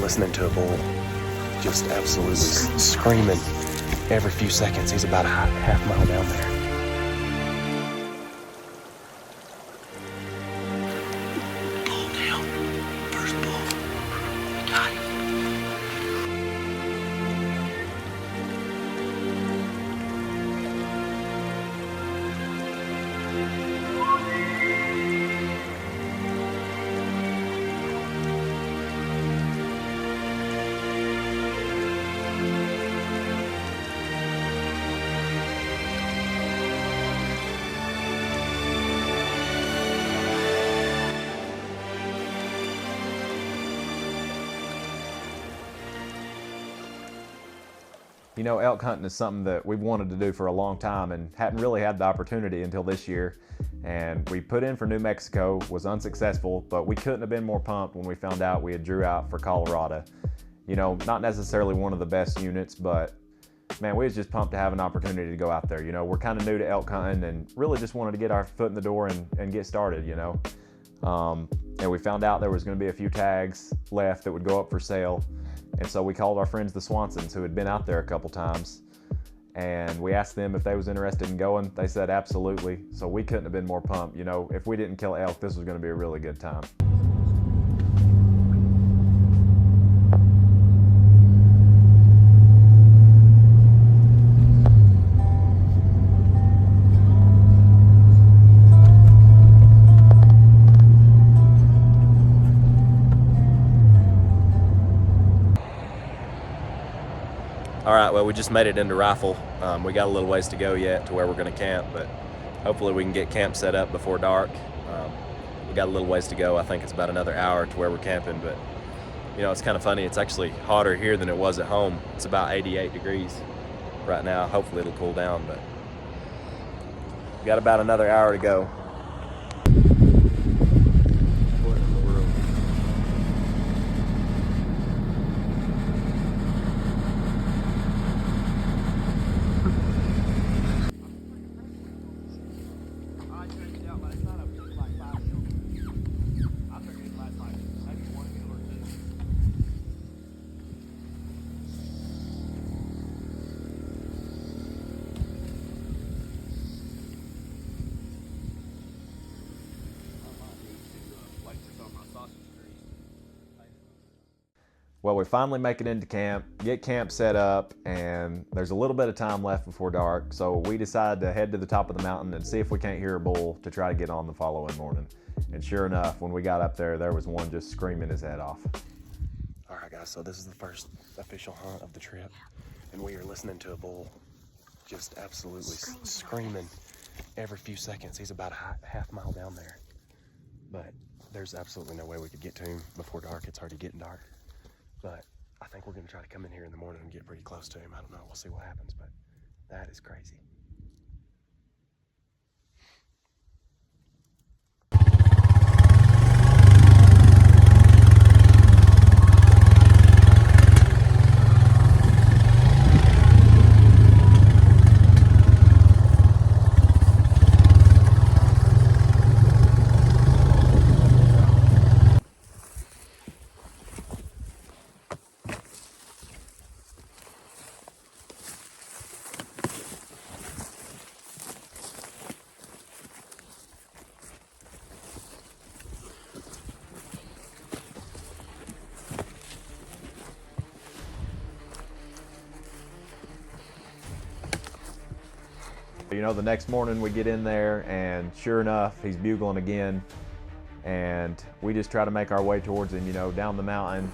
listening to a bull just absolutely screaming every few seconds. He's about a half mile down there. Bull down. First bull. Got him. You know, elk hunting is something that we've wanted to do for a long time and hadn't really had the opportunity until this year. And we put in for New Mexico, was unsuccessful, but we couldn't have been more pumped when we found out we had drew out for Colorado. You know, not necessarily one of the best units, but man, we was just pumped to have an opportunity to go out there. You know, we're kind of new to elk hunting and really just wanted to get our foot in the door and get started, you know. And we found out there was going to be a few tags left that would go up for sale. And so we called our friends the Swansons, who had been out there a couple times, and we asked them if they was interested in going. They said absolutely. So we couldn't have been more pumped. You know, if we didn't kill elk, this was going to be a really good time. All right, well, we just made it into Rifle. We got a little ways to go yet to where we're gonna camp, but hopefully we can get camp set up before dark. We got a little ways to go. I think it's about another hour to where we're camping, but you know, it's kind of funny. It's actually hotter here than it was at home. It's about 88 degrees right now. Hopefully it'll cool down, but we got about another hour to go. What in the world? Well, we finally make it into camp, get camp set up, and there's a little bit of time left before dark, so we decided to head to the top of the mountain and see if we can't hear a bull to try to get on the following morning. And sure enough, when we got up there, there was one just screaming his head off. All right, guys, so this is the first official hunt of the trip, and we are listening to a bull just absolutely screaming every few seconds. He's about a half mile down there, but there's absolutely no way we could get to him before dark. It's already getting dark. But I think we're going to try to come in here in the morning and get pretty close to him. I don't know. We'll see what happens, but that is crazy. You know, the next morning we get in there and sure enough, he's bugling again. And we just try to make our way towards him, you know, down the mountain.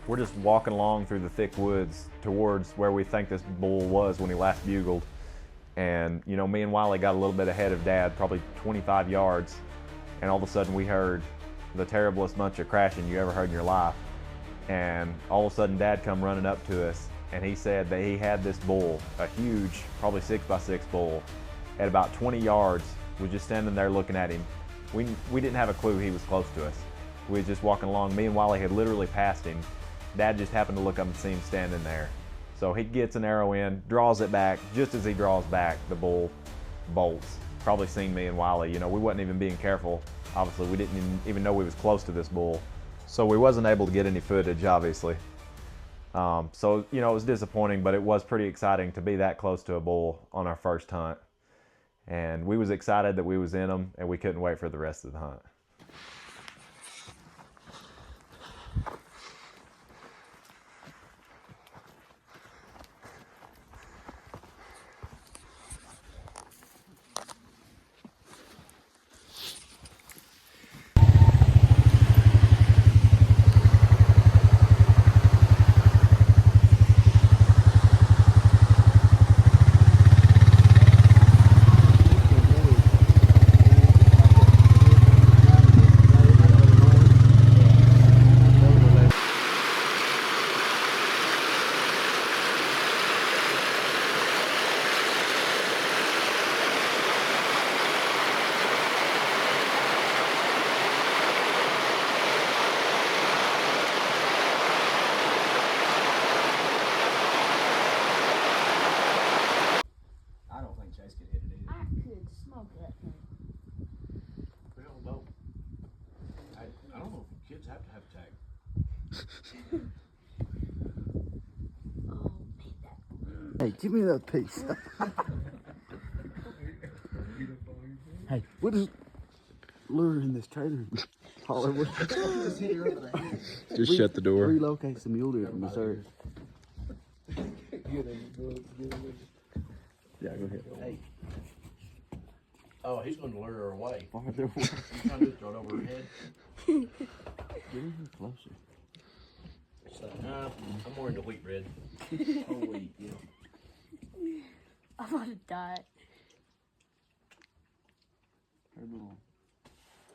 We're just walking along through the thick woods towards where we think this bull was when he last bugled. And, you know, me and Wiley got a little bit ahead of Dad, probably 25 yards. And all of a sudden we heard the terriblest bunch of crashing you ever heard in your life. And all of a sudden Dad come running up to us, and he said that he had this bull, a huge, probably 6x6 bull, at about 20 yards, was just standing there looking at him. We didn't have a clue he was close to us. We was just walking along. Me and Wiley had literally passed him. Dad just happened to look up and see him standing there. So he gets an arrow in, draws it back. Just as he draws back, the bull bolts. Probably seen me and Wiley. You know, we wasn't even being careful. Obviously, we didn't even know we was close to this bull. So we wasn't able to get any footage, obviously. So, you know, it was disappointing, but it was pretty exciting to be that close to a bull on our first hunt. And we was excited that we was in them, and we couldn't wait for the rest of the hunt. Hey, give me that piece. Hey, what is lure in this trailer? Hollywood. Just shut the door. Relocate some mule deer from Missouri. Yeah, go ahead. Hey. Oh, he's going to lure her away. Farther away. You trying to throw it over her head? Get in here closer. I'm more into wheat bread. Oh, wait, yeah. I'm gonna die. Her little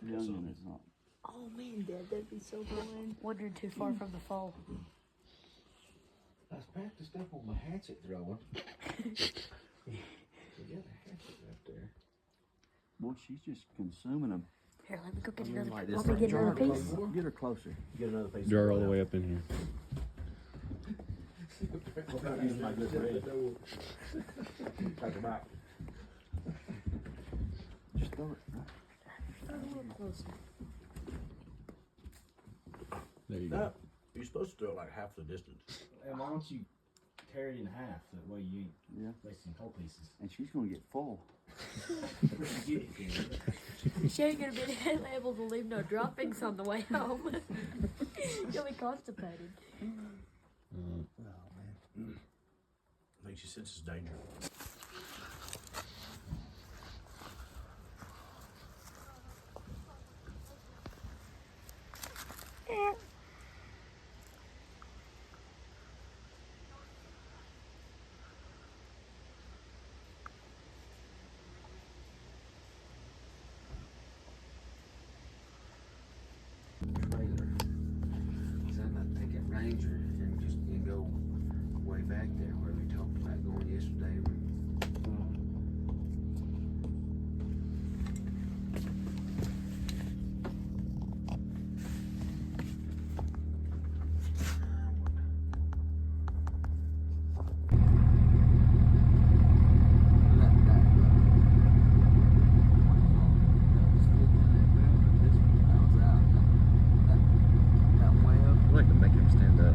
youngin' is not. Oh man, Dad, that'd be so fun. Wandered too far from the fall. I was practiced up on my hatchet throwing. You got a hatchet right there. Boy, she's just consuming them. Here, let me go get I mean, another. like this, Want me to like get another jar piece? closer. Get her closer. Get another piece. Jar all the way up in here. Without using my good bread. Take her back. Just throw it. A little closer. There you No, go. you're supposed to throw it like half the distance. And why don't you tear it in half? That way you ain't Yeah. wasting whole pieces. And she's gonna get full. She ain't gonna be able to leave no droppings on the way home. You'll be constipated. I think she senses danger. Trailer. So I might take that Ranger and just go way back there where we talked about going yesterday. I like to make him stand up.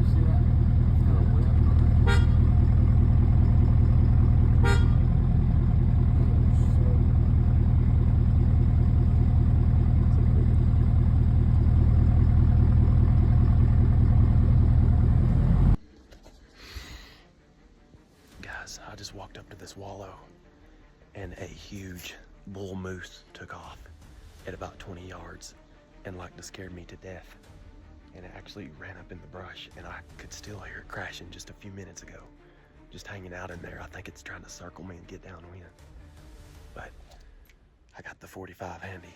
Guys, I just walked up to this wallow and a huge bull moose took off at about 20 yards and like to scared me to death. And it actually ran up in the brush and I could still hear it crashing just a few minutes ago. Just hanging out in there. I think it's trying to circle me and get downwind. But I got the 45 handy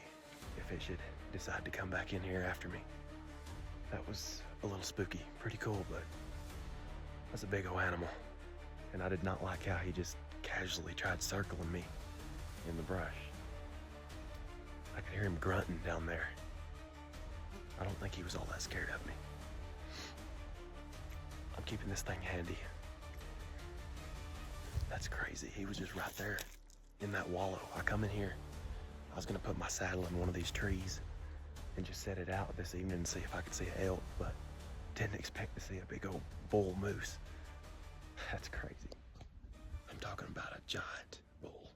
if it should decide to come back in here after me. That was a little spooky. Pretty cool, but that's a big old animal. And I did not like how he just casually tried circling me in the brush. I could hear him grunting down there. I don't think he was all that scared of me. I'm keeping this thing handy. That's crazy. He was just right there in that wallow. I come in here. I was gonna put my saddle in one of these trees and just set it out this evening and see if I could see an elk, but didn't expect to see a big old bull moose. That's crazy. I'm talking about a giant bull.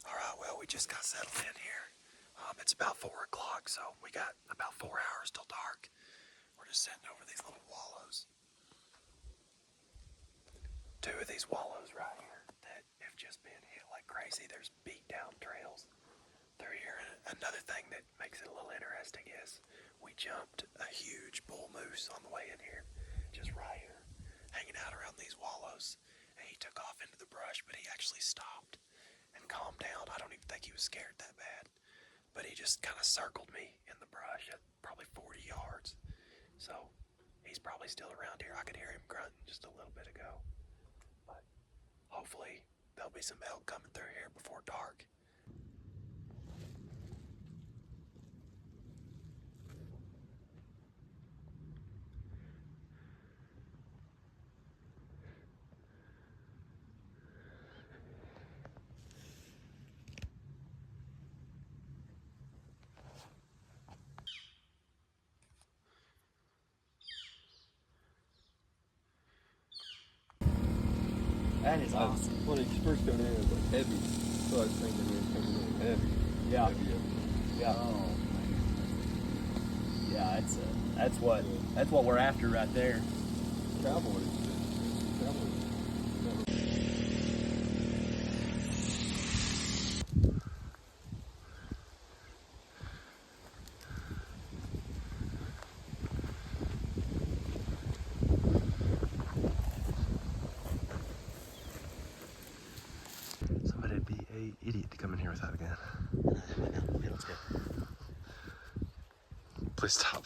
All right, well, we just got settled in here. It's about 4 o'clock, so we got about 4 hours till dark. We're just sitting over these little wallows. 2 of these wallows right here that have just been hit like crazy. There's beat down trails through here. And another thing that makes it a little interesting is we jumped a huge bull moose on the way in here, just right here, hanging out around these wallows. And he took off into the brush, but he actually stopped and calmed down. I don't even think he was scared that bad, but he just kind of circled me in the brush at probably 40 yards. So he's probably still around here. I could hear him grunting just a little bit ago. But hopefully there'll be some elk coming through here before dark. That is awesome. When it first coming in, it was like heavy. So I was thinking it was coming in heavy. Yeah. Heavy. Yeah. Oh, Yeah, that's what we're after right there. Cowboys. Cowboys. Somebody'd be an idiot to come in here without a gun. Okay, let's go. Please stop.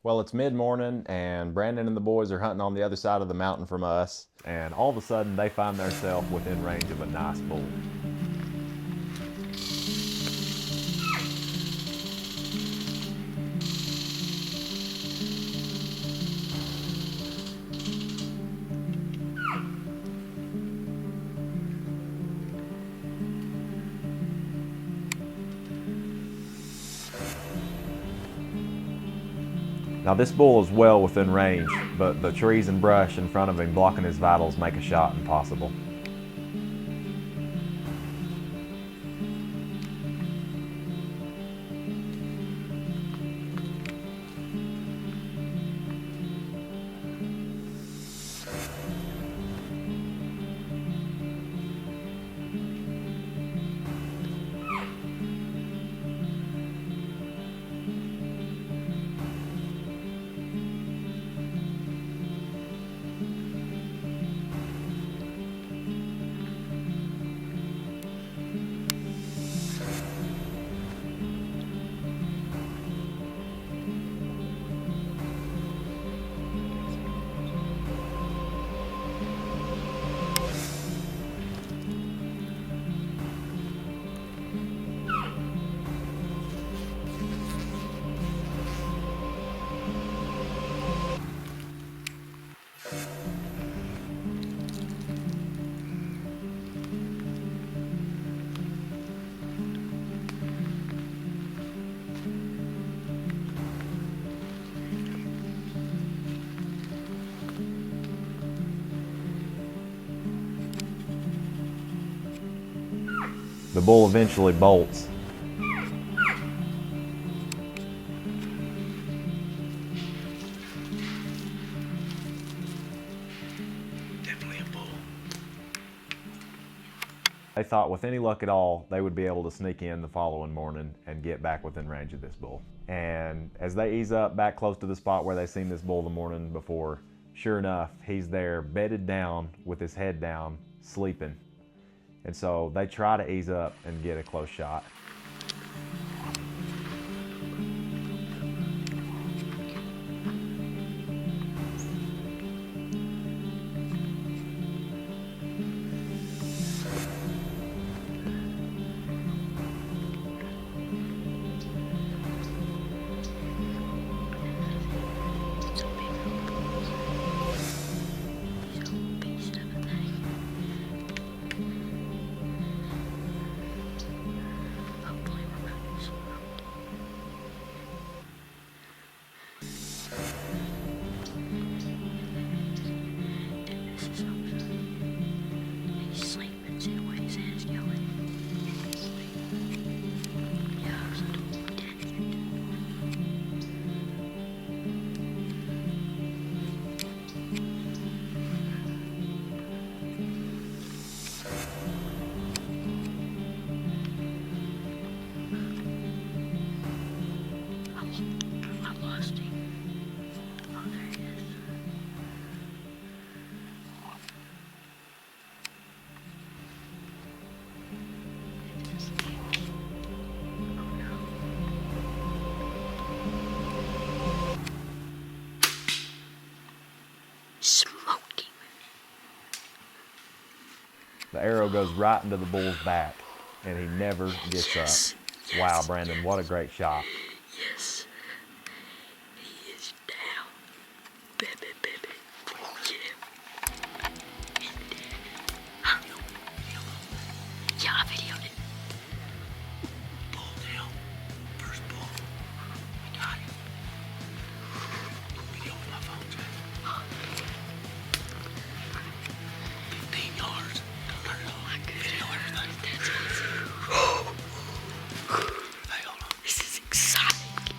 Well, it's mid-morning and Brandon and the boys are hunting on the other side of the mountain from us, and all of a sudden they find themselves within range of a nice bull. Now this bull is well within range, but the trees and brush in front of him blocking his vitals make a shot impossible. The bull eventually bolts. They thought with any luck at all, they would be able to sneak in the following morning and get back within range of this bull. And as they ease up back close to the spot where they seen this bull the morning before, sure enough, he's there bedded down with his head down, sleeping. And so they try to ease up and get a close shot. The arrow goes right into the bull's back, and he never gets up. Wow, Brandon, what a great shot. Yes. He is down. Baby, baby. Yeah. Huh? Yeah, I videoed it. Bull down. First bull. We got him. Video on my phone, Jack. 15 yards. Don't turn it on. Video everything. That's awesome. Hey, hold on. This is exciting.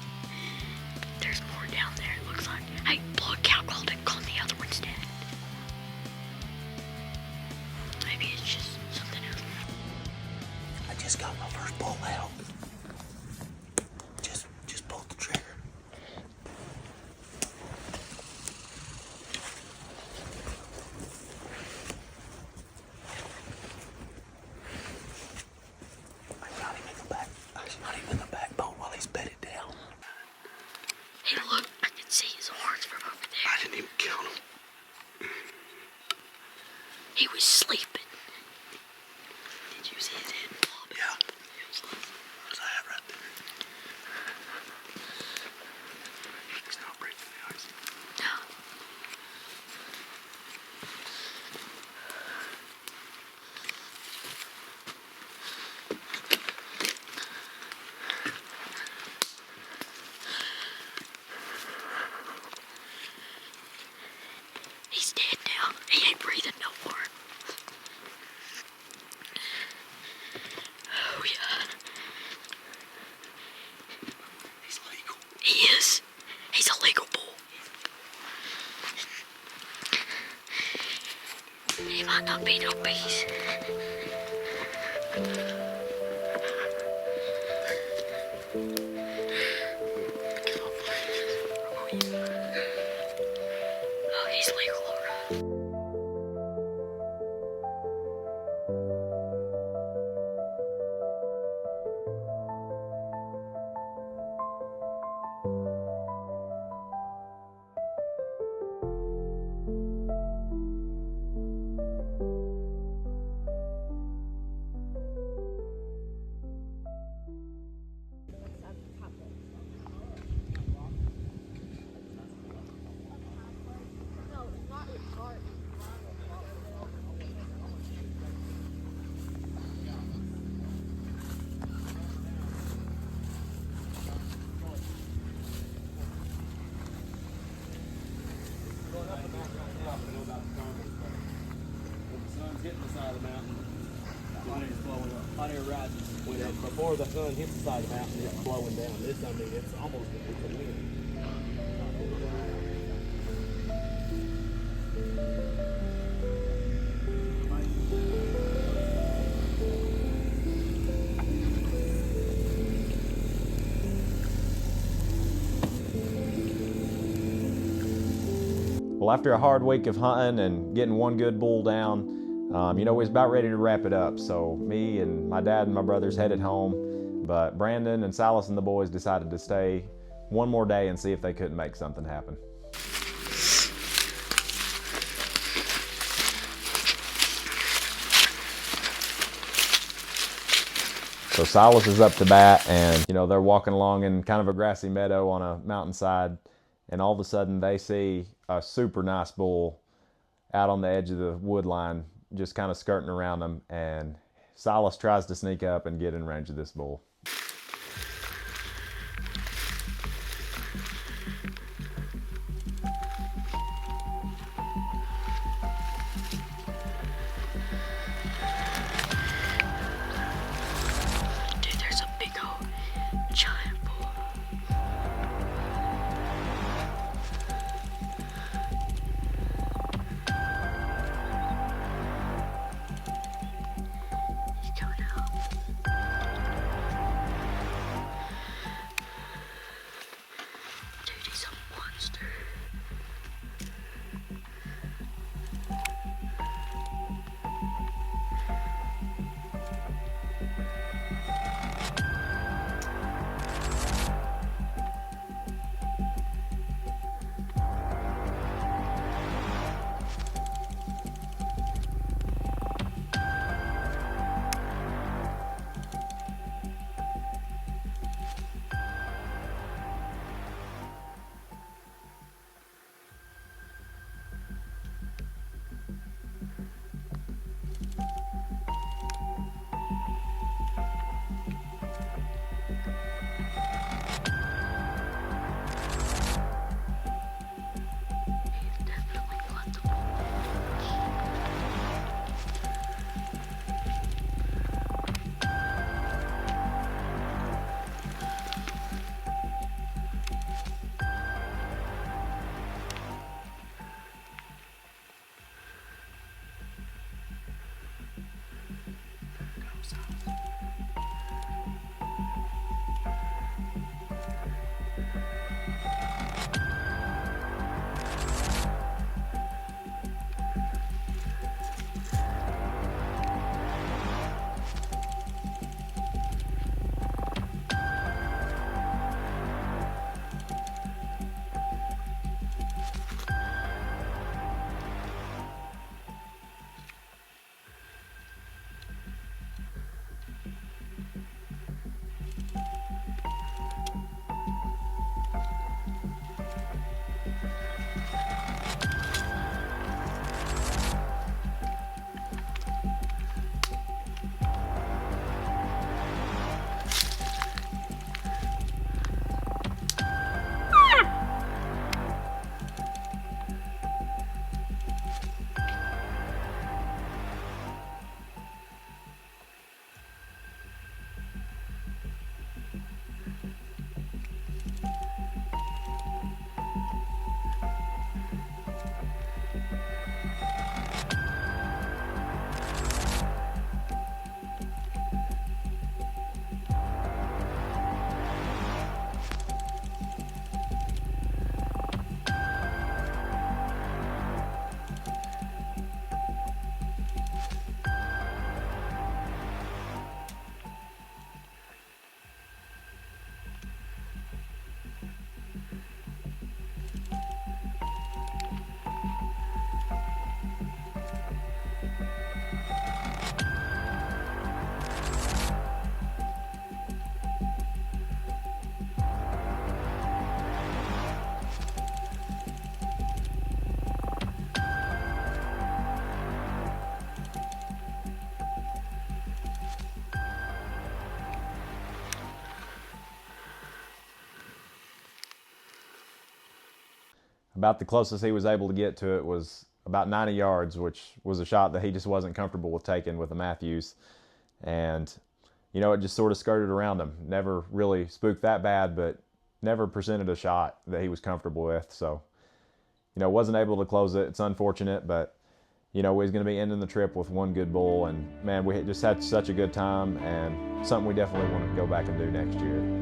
There's more down there, it looks like. Hey, blow a cow call and call the other ones dead. Maybe it's just something else. I just got my first bull out. Just pulled the trigger. I got him in the back. I shot him in the backbone while he's bedded down. Hey, look, I can see his horns from over there. I didn't even count him. He was sleeping. Did you see his head? Yeah. What's that right there? He's not breaking the ice. No. He's dead now. He ain't breathing no more. Oh, yeah. He's legal. He is. He's a legal bull. He might not be no beast. Oh, he's legal, all right. When the sun's hitting the side of the mountain, the hot air's blowing up. Hot air rises. Before the sun hits the side of the mountain, it's blowing down. This, I mean, it's almost it's a wind. Well, after a hard week of hunting and getting one good bull down, we was about ready to wrap it up. So me and my dad and my brothers headed home, but Brandon and Silas and the boys decided to stay one more day and see if they couldn't make something happen. So Silas is up to bat, and they're walking along in kind of a grassy meadow on a mountainside, and all of a sudden they see a super nice bull out on the edge of the wood line, just kind of skirting around them, and Silas tries to sneak up and get in range of this bull. Dude, there's a big old giant bull. He's coming out. Dude, he's a monster. He's definitely got the bull. About the closest he was able to get to it was about 90 yards, which was a shot that he just wasn't comfortable with taking with a Matthews. And, it just sort of skirted around him. Never really spooked that bad, but never presented a shot that he was comfortable with. So, wasn't able to close it. It's unfortunate, but, we was going to be ending the trip with one good bull. And, man, we just had such a good time, and something we definitely want to go back and do next year.